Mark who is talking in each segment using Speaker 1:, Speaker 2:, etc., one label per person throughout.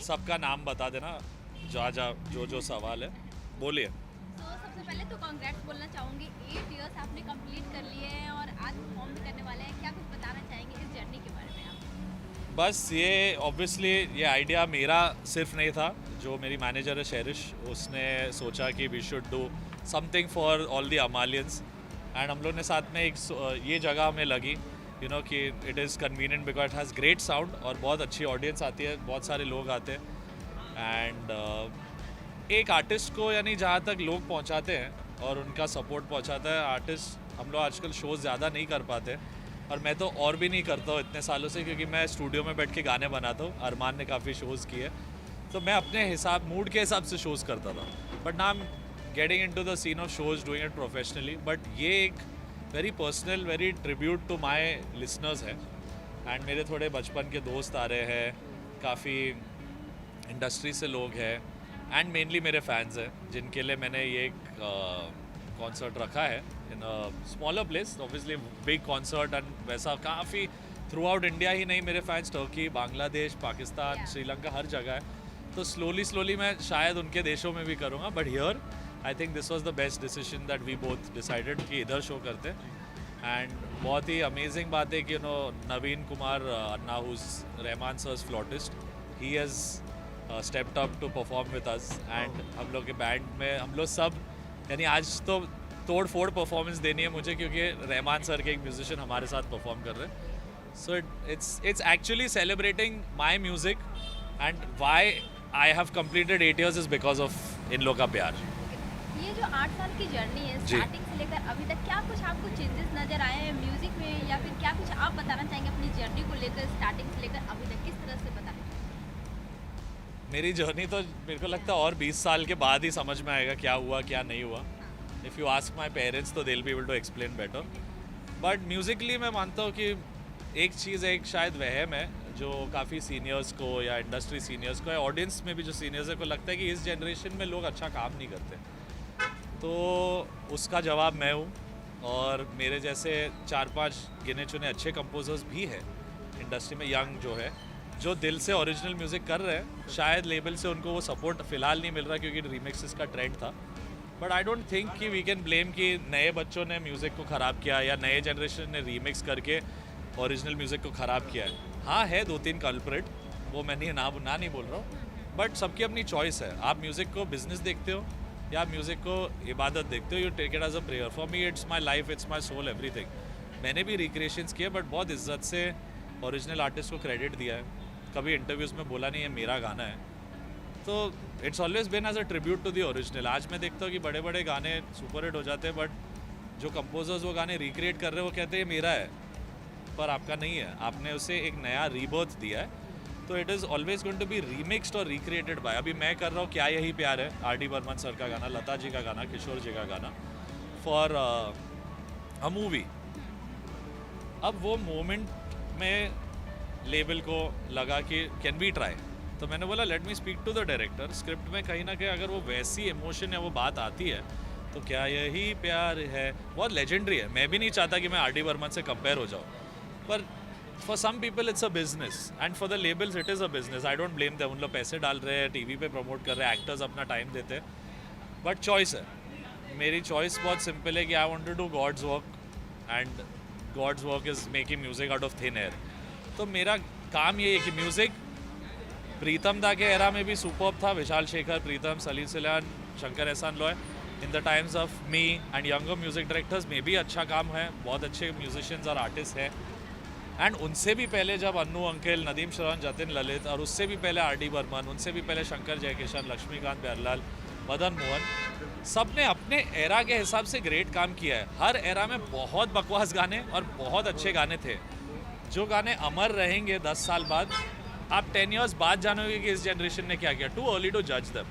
Speaker 1: सबका नाम बता देना, जो सवाल है बोलिए।
Speaker 2: तो सबसे पहले तो कांग्रेट्स बोलना चाहूँगी, 8 इयर्स आपने कंप्लीट कर लिए हैं और आज परफॉर्म भी करने वाले हैं। क्या कुछ बताना चाहेंगे इस जर्नी के बारे में आप?
Speaker 1: बस ये ऑब्वियसली ये आइडिया मेरा सिर्फ नहीं था, जो मेरी मैनेजर है शेरिश, उसने सोचा कि we should do something for all the Amalians. And हम लोग ने साथ में ये जगह हमें लगी कि it is convenient because it has great sound और बहुत अच्छी ऑडियंस आती है, बहुत सारे लोग आते हैं। एंड एक आर्टिस्ट को यानी जहाँ तक लोग पहुँचाते हैं और उनका सपोर्ट पहुँचाता है आर्टिस्ट, हम लोग आजकल शोज़ ज़्यादा नहीं कर पाते और मैं तो और भी नहीं करता हूँ इतने सालों से, क्योंकि मैं स्टूडियो में बैठ के गाने बनाता हूँ। अरमान ने काफ़ी शोज़ किए, तो मैं अपने मूड के हिसाब से शोज़ करता था। But now I am getting into the scene of shows, doing it professionally. But ये एक very personal, very tribute to my listeners है। एंड मेरे थोड़े बचपन के दोस्त आ रहे हैं, काफ़ी इंडस्ट्री से लोग हैं एंड मेनली मेरे फैंस हैं, जिनके लिए मैंने ये एक कॉन्सर्ट रखा है in a smaller place, obviously big concert. And वैसा काफ़ी थ्रू आउट इंडिया ही नहीं, मेरे फैंस टर्की, बांग्लादेश, पाकिस्तान, श्रीलंका, हर जगह है। तो स्लोली मैं शायद उनके देशों में भी करूँगा, but here I think this was the best decision that we both decided कि इधर शो करते। एंड बहुत ही अमेजिंग बात है कि Naveen Kumar anna, whose Rahman sir's flautist, he has stepped up to perform with us. And हम लोग के बैंड में हम लोग सब, यानी आज तो तोड़ फोड़ परफॉर्मेंस देनी है मुझे, क्योंकि रहमान सर के एक म्यूजिशियन हमारे साथ परफॉर्म कर रहे हैं। So it's actually celebrating my music and why I have completed 8 years is because of इन लोग का प्यार।
Speaker 2: ये जो 8 साल की जर्नी है,
Speaker 1: जी।
Speaker 2: स्टार्टिंग से लेकर अभी तक, क्या कुछ आपको चेंजेस नज़र आए हैं म्यूज़िक में, या फिर क्या कुछ आप बताना चाहेंगे अपनी जर्नी को लेकर, स्टार्टिंग से लेकर अभी तक किस तरह से बताना?
Speaker 1: मेरी जर्नी तो मेरे को लगता है और 20 साल के बाद ही समझ में आएगा क्या हुआ क्या नहीं हुआ। If you ask my parents तो they will be able to explain better. But musically मैं मानता हूँ कि एक चीज़, एक शायद वहम है जो काफ़ी सीनियर्स को या इंडस्ट्री सीनियर्स को या ऑडियंस में भी जो सीनियर्स है को लगता है कि इस जनरेशन में लोग अच्छा काम नहीं करते। तो उसका जवाब मैं हूँ, और मेरे जैसे 4-5 गिने चुने अच्छे कंपोजर्स भी हैं इंडस्ट्री में, यंग जो है, जो दिल से ओरिजिनल म्यूज़िक कर रहे हैं। शायद लेबल से उनको वो सपोर्ट फ़िलहाल नहीं मिल रहा क्योंकि रिमिक्सेस का ट्रेंड था। बट आई डोंट थिंक कि वी कैन ब्लेम कि नए बच्चों ने म्यूज़िक को ख़राब किया या नए जनरेशन ने रीमिक्स करके ओरिजिनल म्यूज़िक को ख़राब किया है। हाँ, है 2-3 कल्प्रिट, वो मैंने ना नहीं बोल रहा हूँ, बट सबकी अपनी चॉइस है। आप म्यूज़िक को बिजनेस देखते हो या आप म्यूज़िक को इबादत देखते हो, you take it as a prayer. For me it's my life, it's my soul, everything. मैंने भी रिक्रिएशंस किए, बट बहुत इज्जत से ओरिजिनल आर्टिस्ट को क्रेडिट दिया है, कभी इंटरव्यूज़ में बोला नहीं है मेरा गाना है। तो it's always been as a tribute to the original. आज मैं देखता हूँ कि बड़े बड़े गाने सुपर हिट हो जाते हैं, बट जो कंपोजर्स वो गाने रिक्रिएट कर रहे हैं वो कहते हैं मेरा है, पर आपका नहीं है, आपने उसे एक नया रीबर्थ दिया है। तो it is always going to be remixed और रिक्रिएटेड बाय। अभी मैं कर रहा हूँ क्या यही प्यार है, R.D. बर्मन सर का गाना, लता जी का गाना, किशोर जी का गाना, फॉर अ मूवी। अब वो मोमेंट में लेबल को लगा कि कैन वी ट्राई, तो मैंने बोला let me speak to the director. Script में कहीं ना कहीं अगर वो वैसी इमोशन या वो बात आती है तो क्या यही प्यार है, बहुत लेजेंडरी है। मैं भी नहीं चाहता कि मैं R.D. बर्मन से कंपेयर हो जाऊँ, पर for some people it's a business and for the labels it is a business. I don't blame them, उन लोग पैसे डाल रहे हैं, टीवी पे प्रमोट कर रहे हैं, एक्टर्स अपना टाइम देते हैं, बट चॉइस है। मेरी चॉइस बहुत सिंपल है कि I want to do God's work and God's work is making music out of thin air. तो मेरा काम ये है कि म्यूज़िक प्रीतम दा के एरा में भी सुपर्ब था, विशाल शेखर, प्रीतम, सलील सिलान, शंकर एहसान Loy. In the times of me and younger music directors में भी अच्छा काम है, बहुत अच्छे म्यूजिशियंस और आर्टिस्ट हैं। एंड उनसे भी पहले जब अन्नू अंकेल, नदीम श्रवण, जतिन ललित, और उससे भी पहले R.D. बर्मन, उनसे भी पहले शंकर जयकिशन, लक्ष्मीकांत प्यारलाल, मदन मोहन, सब ने अपने एरा के हिसाब से ग्रेट काम किया है। हर एरा में बहुत बकवास गाने और बहुत अच्छे गाने थे, जो गाने अमर रहेंगे 10 साल बाद। आप 10 years बाद जानोगे कि इस जनरेशन ने क्या किया। टू अर्ली टू जज देम।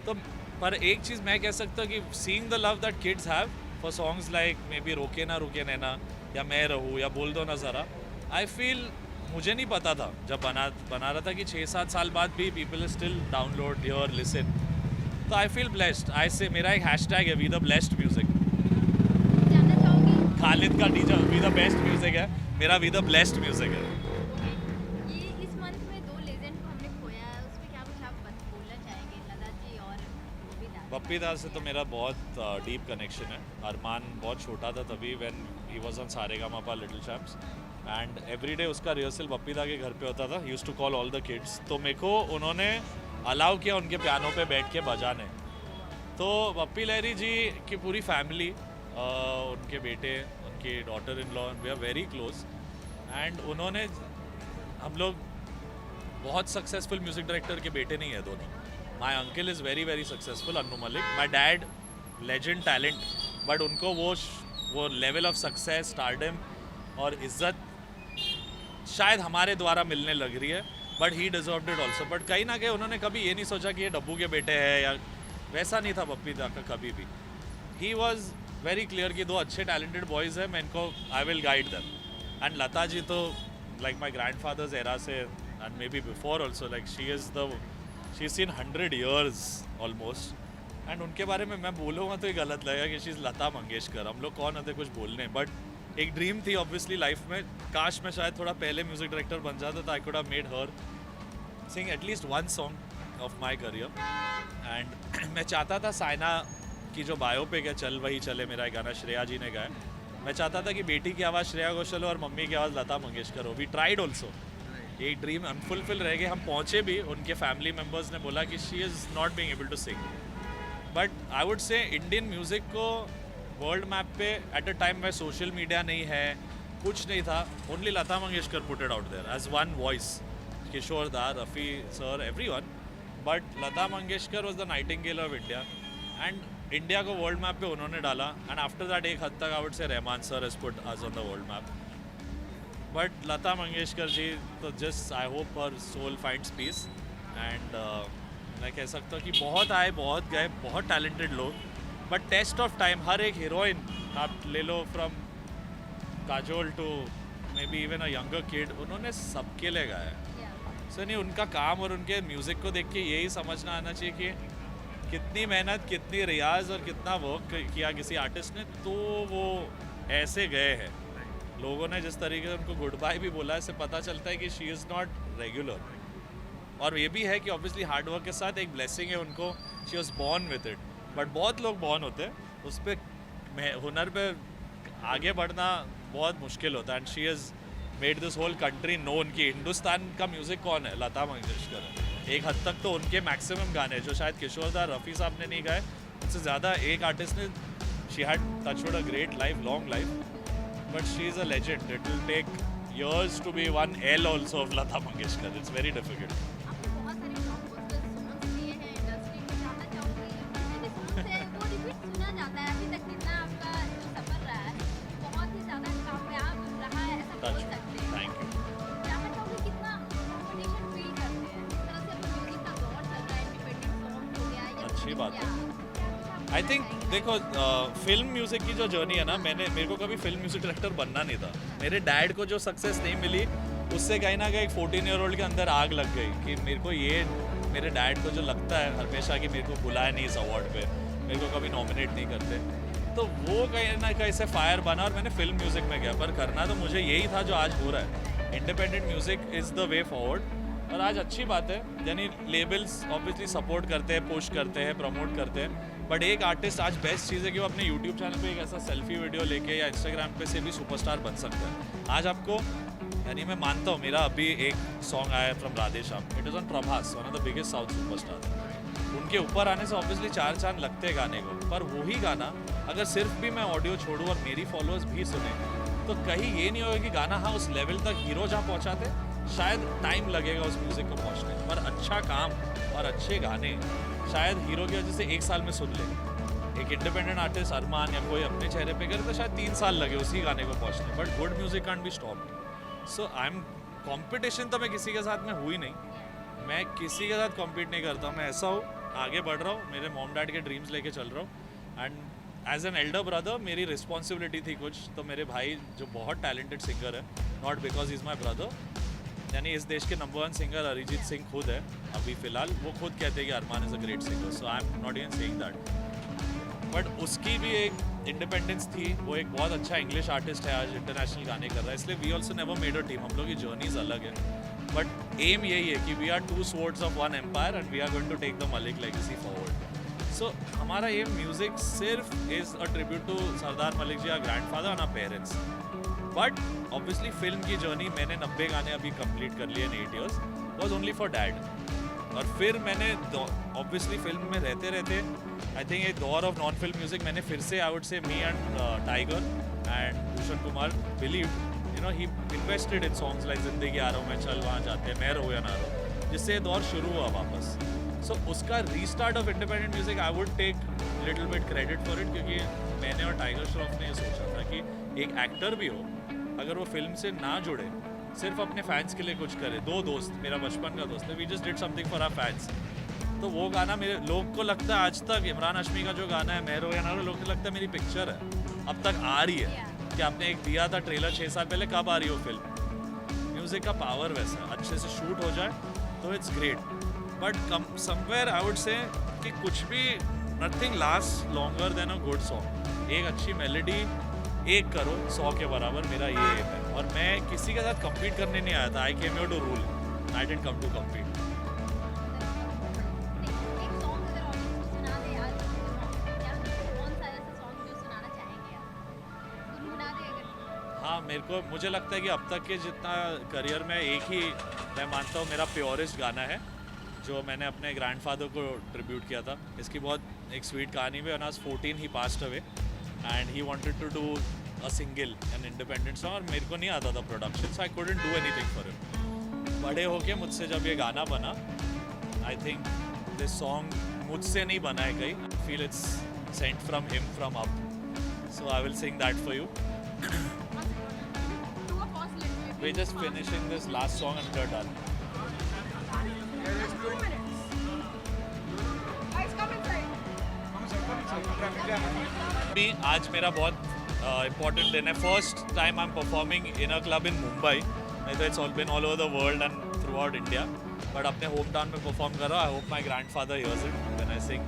Speaker 1: तो पर एक चीज़ मैं कह सकता हूँ कि seeing the love that kids have for songs like may be रोके ना रुके नैना या मैं रहूँ या बोल दो ना ज़रा, आई फील, मुझे नहीं पता था जब बना रहा था कि 6-7 साल बाद भी people still download, here, listen. तो आई फील ब्लेस्ड। आई से मेरा एक हैशटैग है, वी द ब्लेस्ड म्यूजिक।
Speaker 2: जानना चाहूँगी
Speaker 1: खालिद का DJ we the best music है, मेरा वी द ब्लेस्ड म्यूजिक है।
Speaker 2: ये इस मंथ में 2 लेजेंड को हमने खोया है, उस पे क्या कुछ
Speaker 1: पप्पी दा से तो मेरा बहुत डीप कनेक्शन है. अरमान बहुत छोटा था तभी when he was on Sa Re Ga Ma Pa little champs and every day उसका रिहर्सल पप्पी दा के घर पे होता था. He used to call all the kids. तो मेरे को उन्होंने अलाउ किया उनके पियानो पे बैठ के बजाने. तो पप्पी लहरी जी की पूरी फैमिली, उनके बेटे, उनकी daughter in law, we are very close. And उन्होंने, हम लोग बहुत सक्सेसफुल म्यूजिक डायरेक्टर के बेटे नहीं है दोनों. My uncle is very very successful, Annu Malik. My dad legend talent, but उनको वो लेवल ऑफ सक्सेस, स्टारडम और इज्जत शायद हमारे द्वारा मिलने लग रही है. But he deserved it also. But कहीं ना कहीं उन्होंने कभी ये नहीं सोचा कि ये डब्बू के बेटे हैं, या वैसा नहीं था पप्पी दा का कभी भी. ही वॉज वेरी क्लियर कि दो अच्छे टैलेंटेड बॉयज़ हैं, मैं इनको I will guide them. And Lata ji तो like my grandfather's era से and maybe before also, like she is seen 100 years almost. And उनके बारे में मैं बोलूँगा तो ये गलत लगेगा कि शी इज़ लता मंगेशकर. हम लोग कौन होते कुछ बोलने, बट एक ड्रीम थी ऑब्वियसली लाइफ में. काश मैं शायद थोड़ा पहले म्यूजिक डायरेक्टर बन जाता तो I could have made her sing at least one song of my career. And मैं चाहता था साइना की जो बायोपिक है चल वही चले, मेरा गाना श्रेया जी ने गाया, मैं चाहता था कि बेटी की आवाज़ श्रेया घोषाल हो और मम्मी की आवाज़ लता मंगेशकर हो. We tried also. ये ड्रीम अनफुलफिल रह गए. हम पहुँचे भी, उनके फैमिली मेम्बर्स ने बोला कि she is not being able to sing. But I would say Indian music को वर्ल्ड मैप पे एट अ टाइम में सोशल मीडिया नहीं है, कुछ नहीं था. Only Lata Mangeshkar put it out there as one voice. Kishore da, Rafi sir, everyone. But Lata Mangeshkar was the nightingale of India. And India को world map पे उन्होंने डाला. एंड आफ्टर दैट एक हद तक I would say Rahman sir has put us on the world map. But Lata Mangeshkar ji तो just I hope her soul finds peace. And मैं कह सकता हूँ कि बहुत आए बहुत गए, बहुत टैलेंटेड लोग. बट टेस्ट ऑफ टाइम हर एक हीरोइन आप ले लो, from Kajol to maybe even a younger kid, उन्होंने सबके लिए गाया है. सो नहीं, उनका काम और उनके म्यूज़िक को देख के यही समझना आना चाहिए कि कितनी मेहनत, कितनी रियाज और कितना वर्क किया किसी आर्टिस्ट ने, तो वो ऐसे गए हैं. लोगों ने जिस तरीके से उनको गुड बाय भी बोला, इससे पता चलता है कि शी इज़ नॉट रेगुलर. और ये भी है कि ऑब्वियसली हार्ड वर्क के साथ एक ब्लेसिंग है उनको, she was born with it. But बहुत लोग बॉर्न होते हैं उस पर हुनर पे आगे बढ़ना बहुत मुश्किल होता है. And she is made this whole country known कि हिंदुस्तान का म्यूज़िक कौन है, लता मंगेशकर है. एक हद तक तो उनके मैक्सिमम गाने जो शायद किशोर दा, रफ़ी साहब ने नहीं गाए, उससे ज़्यादा एक आर्टिस्ट ने, she had touchwood a great life, long life. But she is a legend. It will take years to be one L also of Lata Mangeshkar. It's very difficult.
Speaker 2: आपने बहुत सारे ब्लॉकबस्टर सॉन्ग्स दिए हैं industry में. जानना चाहूँगी जितने भी सॉन्ग्स हैं वो रिपीट सुना जाता है. अभी तक जितना आपका जो सफ़र रहा है बहुत ही ज़्यादा कामयाब रहा है, ऐसा बोल सकते हैं.
Speaker 1: Thank you.
Speaker 2: जानना चाहूँगी कितना कॉम्पिटिशन फील करते हैं जिस तरह से म्यूजिक का दौर चल रहा है, इंडिपेंडेंट सॉन्ग हो गया या
Speaker 1: अच्छी बात है.
Speaker 2: है.
Speaker 1: आई थिंक देखो, फिल्म म्यूज़िक की जो जर्नी है ना, मेरे को कभी फिल्म म्यूज़िक डायरेक्टर बनना नहीं था. मेरे डैड को जो सक्सेस नहीं मिली, उससे कहीं ना कहीं एक 14-year-old के अंदर आग लग गई कि मेरे को ये, मेरे डैड को जो लगता है हमेशा कि मेरे को बुलाया नहीं इस अवार्ड पे, मेरे को कभी नॉमिनेट नहीं करते, तो वो कहीं ना कहीं से फायर बना और मैंने फिल्म म्यूज़िक में गया. पर करना तो मुझे यही था जो आज हो रहा है. Independent music is the way forward. और आज अच्छी बात है, यानी लेबल्स ऑब्वियसली सपोर्ट करते हैं, पुश करते हैं, प्रमोट करते हैं. बट एक आर्टिस्ट आज बेस्ट चीज़ है कि वो अपने यूट्यूब चैनल पे एक ऐसा सेल्फी वीडियो लेके या इंस्टाग्राम पे से भी सुपरस्टार बन सकता है. आज आपको, यानी मैं मानता हूँ, मेरा अभी एक सॉन्ग आया from Radheshyam, it is on Prabhas, one of the biggest south superstar. उनके ऊपर आने से ऑब्वियसली 4 चांद लगते हैं गाने को. पर वही गाना अगर सिर्फ भी मैं ऑडियो छोड़ूँ और मेरी फॉलोअर्स भी सुने, तो कहीं ये नहीं होगा कि गाना हाँ उस लेवल तक हीरो जहाँ पहुँचाते, शायद टाइम लगेगा उस म्यूज़िक को पहुँचने. पर अच्छा काम और अच्छे गाने शायद हीरो की वजह से 1 साल में सुन ले. एक इंडिपेंडेंट आर्टिस्ट अरमान या कोई अपने चेहरे पे करे तो शायद 3 साल लगे उसी गाने को पहुँचने. But good music can't be stopped. So I M, competition तो मैं किसी के साथ में हुई नहीं, मैं किसी के साथ कॉम्पीट नहीं करता हूँ. मैं ऐसा हूँ, आगे बढ़ रहा हूँ, मेरे मॉम डैड के ड्रीम्स लेके चल रहा हूँ. And as an elder brother मेरी रिस्पॉन्सिबिलिटी थी कुछ, तो मेरे भाई जो बहुत टैलेंटेड सिंगर है, not because is my brother, यानी इस देश के नंबर 1 सिंगर अरिजीत सिंह खुद है अभी फ़िलहाल, वो खुद कहते हैं कि Armaan is a great singer. So I am not even saying that. But उसकी भी एक इंडिपेंडेंस थी. वो एक बहुत अच्छा इंग्लिश आर्टिस्ट है, आज इंटरनेशनल गाने कर रहा है. इसलिए we also never made a team. हम लोग की जर्नीज अलग है. बट एम यही है कि we are 2 swords of 1 empire and we are going to take the Malik legacy forward. So हमारा ये म्यूजिक सिर्फ is a tribute to Sardar Malik ji, grandfather and our parents. But obviously film की journey मैंने 90 गाने अभी कंप्लीट कर लिए in 8 years was only for dad. और फिर मैंने ऑब्वियसली फिल्म में रहते रहते आई थिंक एक दौर ऑफ नॉन फिल्म म्यूजिक मैंने फिर से आई वुड से me and tiger and Bhushan Kumar believe you know he invested in songs like जिंदगी आ रहा हूँ मैं, चल वहाँ जाते हैं, मैं रहो या ना रहो, जिससे ये दौर शुरू हुआ वापस. सो उसका restart of independent music I would take little bit credit for it, क्योंकि मैंने और टाइगर श्रॉफ ने ये सोचा था कि एक एक्टर भी हो, अगर वो फिल्म से ना जुड़े, सिर्फ अपने फैंस के लिए कुछ करे. 2 दोस्त, मेरा बचपन का दोस्त है, we just did something for our fans. तो वो गाना मेरे लोग को लगता है आज तक इमरान हाशमी का जो गाना है मेरो या ना, लोग को लगता है मेरी पिक्चर है, अब तक आ रही है. कि आपने एक दिया था ट्रेलर 6 साल पहले, कब आ रही हो फिल्म. म्यूजिक का पावर वैसा है, अच्छे से शूट हो जाए तो it's great. But somewhere I would से कि कुछ भी nothing last longer than a good song. एक अच्छी मेलोडी एक करो 100 के बराबर, मेरा ये एम है. और मैं किसी के साथ कम्पीट करने नहीं आया था. I came here to rule, I didn't come to compete.
Speaker 2: एक सॉन्ग अगर ऑडियंस को सुना दे आज, क्या कौन सा ऐसा सॉन्ग जो सुनाना चाहेंगे आप? गुनगुना दे अगर.
Speaker 1: हाँ, मुझे लगता है कि अब तक के जितना करियर में एक ही मैं मानता हूँ मेरा प्योरेस्ट गाना है, जो मैंने अपने ग्रैंडफादर को ट्रिब्यूट किया था. इसकी बहुत एक स्वीट कहानी भी. When I was 14 he passed away and he wanted to do a single and independent song, और मेरे को नहीं आता था production, so I couldn't do anything for it. बड़े होके मुझसे जब ये गाना बना, आई थिंक दिस सॉन्ग मुझसे नहीं बना है कहीं. I feel it's Saint from him from up, so I will sing that for you.
Speaker 2: Do a pause, let me.
Speaker 1: We're just finishing this last song and we're done. भी आज मेरा बहुत important दिन है. First time I am performing in a club in Mumbai. नहीं तो it's all been all over the world and throughout India, but अपने home town में परफॉर्म कर रहा हूँ. I hope my grandfather hears it when I sing.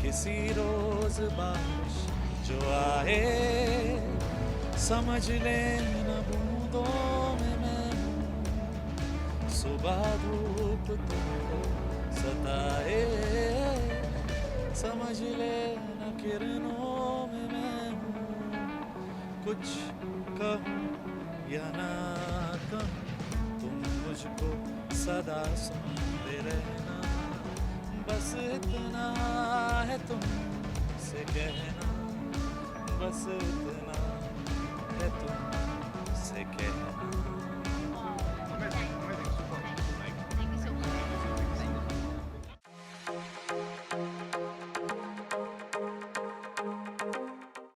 Speaker 1: किसी रोज बारिश जो आए समझ ले न बूंदों में मैं हूँ, सुबह धूप तुमको सताए समझ ले न किरणों में मैं हूँ. कुछ कहूँ या ना कहूँ तुम मुझको सदा सुनते रहना, बस इतना है तुमसे कहना, बस इतना है तुमसे कहना.